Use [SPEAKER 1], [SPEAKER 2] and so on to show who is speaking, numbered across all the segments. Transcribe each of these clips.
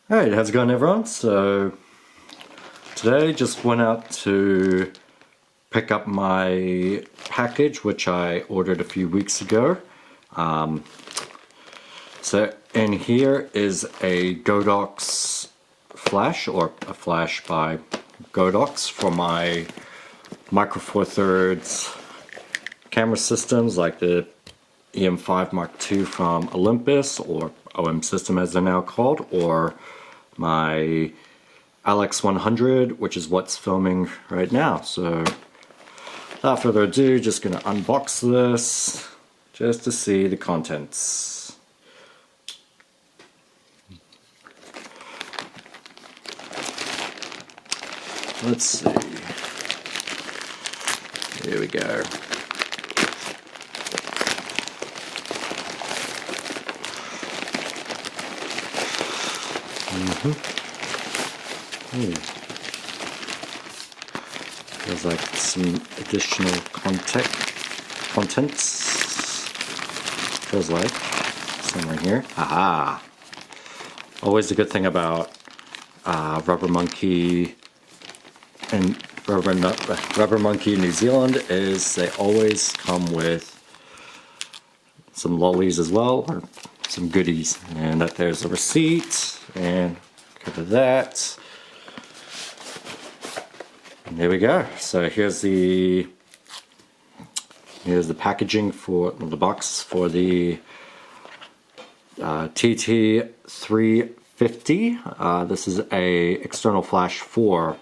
[SPEAKER 1] Hey, how's it going everyone? So today just went out to pick up my package which I ordered a few weeks ago. So in here is a Godox flash, or a flash by Godox for my Micro Four Thirds camera systems like the EM5 Mark II from Olympus, or OM system as they're now called, or my LX100, which is what's filming right now. So without further ado, just gonna unbox this just to see the contents. Let's see. Here we go. There's like some additional contents. Feels like somewhere here. Aha! Always a good thing about Rubber Monkey and Rubber Monkey New Zealand is they always come with some lollies as well, or some goodies. And that there's a receipt and cover that. And there we go. So here's the packaging for the box for the TT350. This is a external flash for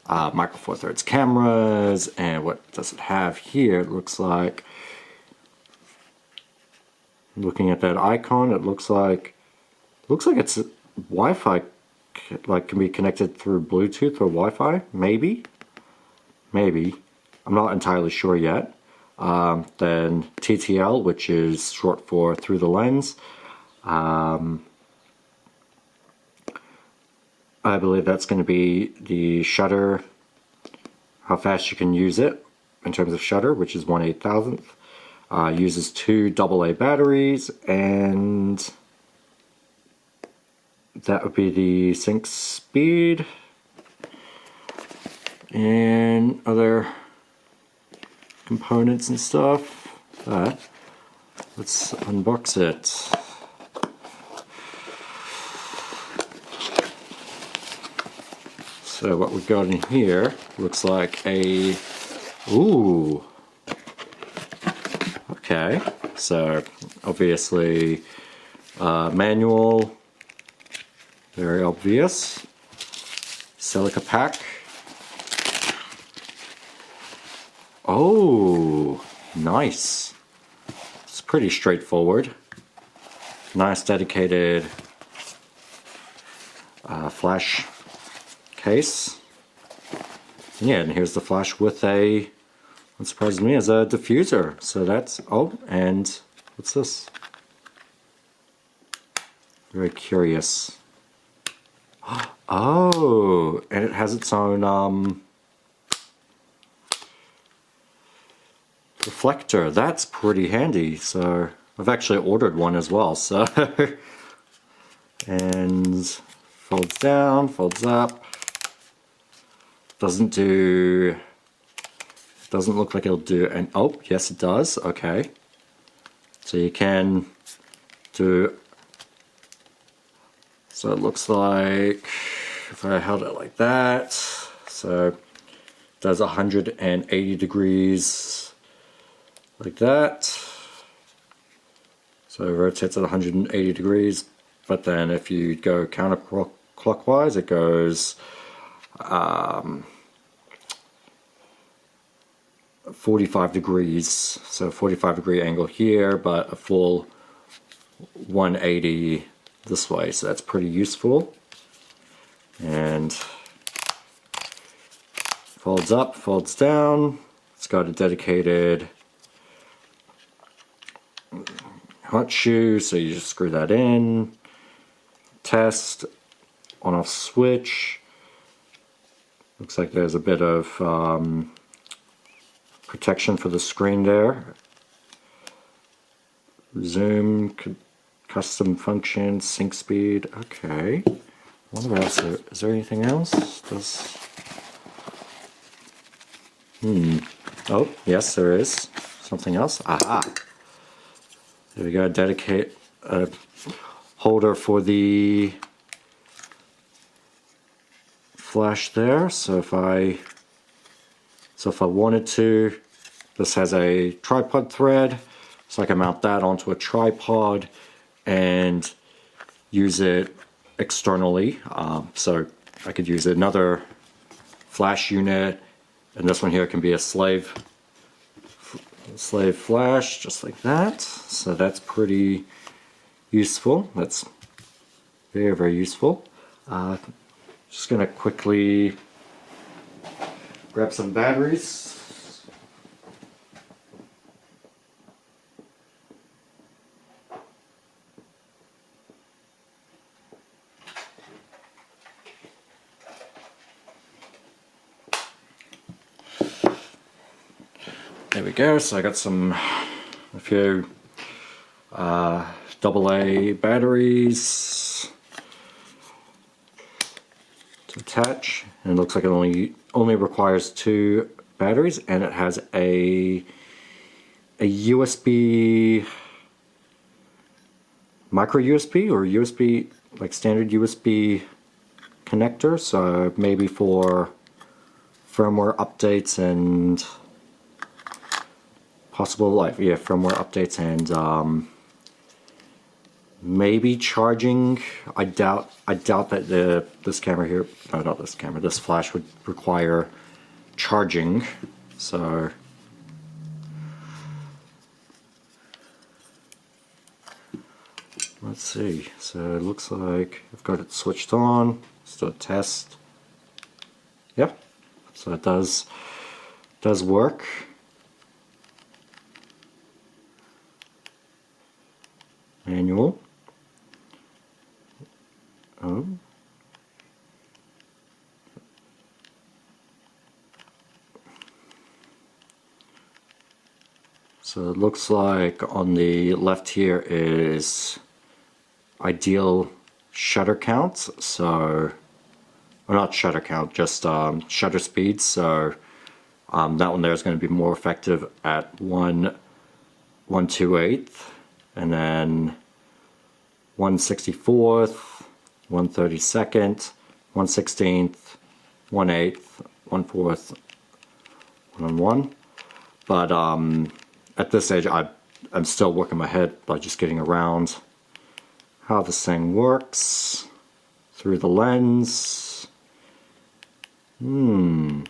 [SPEAKER 1] Micro Four Thirds cameras. And what does it have here? It looks like, looking at that icon, it looks like it's Wi-Fi, like can be connected through Bluetooth or Wi-Fi, maybe. I'm not entirely sure yet. Then TTL, which is short for through the lens. I believe that's going to be the shutter, how fast you can use it in terms of shutter, which is 1/8000th. Uses 2 AA batteries, and that would be the sync speed and other components and stuff. Let's unbox it. So what we've got in here looks like a, ooh, okay, so obviously manual, very obvious, silica pack. Oh, nice. It's pretty straightforward. Nice dedicated flash case. Yeah, and here's the flash with a, what surprised me is a diffuser. So that's, oh, and what's this? Very curious. Oh, and it has its own reflector. That's pretty handy. So I've actually ordered one as well. So and folds down, folds up. Doesn't look like it'll do an, oh yes it does, okay. So you can do, so it looks like if I held it like that, so it does 180 degrees like that. So it rotates at 180 degrees, but then if you go counterclockwise it goes 45 degrees, so 45 degree angle here, but a full 180 this way, so that's pretty useful. And folds up, folds down. It's got a dedicated hot shoe, so you just screw that in. Test, on off switch. Looks like there's a bit of protection for the screen there. Zoom, custom function, sync speed, okay. wonder what else is there anything else? Oh, yes, there is something else. Aha! There we go. Dedicate a holder for the flash there. So if I wanted to, this has a tripod thread, so I can mount that onto a tripod and use it externally. So I could use another flash unit, and this one here can be a slave flash, just like that. So that's pretty useful. That's very, very useful. Just gonna quickly grab some batteries. There we go. So I got a few AA batteries to attach, and it looks like it only requires 2 batteries, and it has a USB, micro USB, or USB, like standard USB connector, so maybe for firmware updates and possible firmware updates and maybe charging. I doubt that this camera here, no, not this camera, this flash would require charging. So let's see. So it looks like I've got it switched on. Still a test. Yep. So it does work. Manual. Oh. So it looks like on the left here is ideal shutter counts. So, or not shutter count, just shutter speed. So that one there is going to be more effective at 1/2/8, and then 1/64, 1/32, 1/16, 1/8, 1/4, 1/1. But at this stage, I'm still working my head by just getting around how this thing works through the lens. Can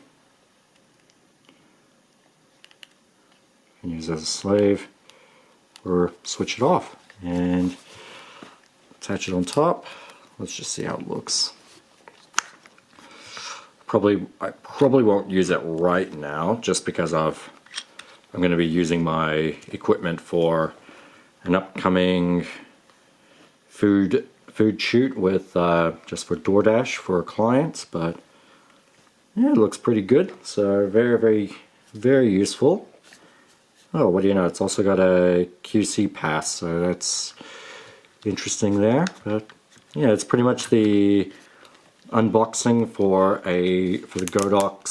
[SPEAKER 1] use it as a slave, or switch it off and attach it on top. Let's just see how it looks. I probably won't use it right now, just because I'm going to be using my equipment for an upcoming food shoot with just for DoorDash for clients. But yeah, it looks pretty good. So very, very, very useful. Oh, what do you know? It's also got a QC pass, so that's interesting there. But yeah, it's pretty much the unboxing for the Godox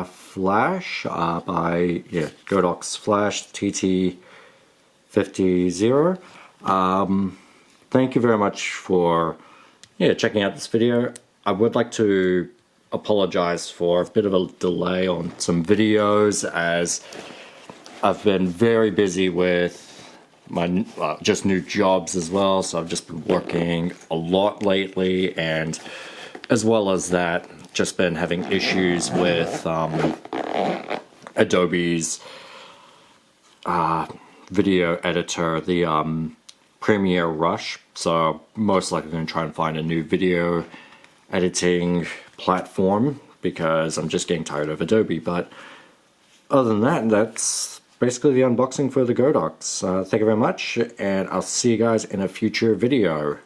[SPEAKER 1] flash by Godox flash TT350o. Thank you very much for checking out this video. I would like to apologize for a bit of a delay on some videos, as I've been very busy with my just new jobs as well, so I've just been working a lot lately, and as well as that, just been having issues with Adobe's video editor, the Premiere Rush. So most likely going to try and find a new video editing platform, because I'm just getting tired of Adobe. But other than that, that's basically the unboxing for the Godox. Thank you very much, and I'll see you guys in a future video.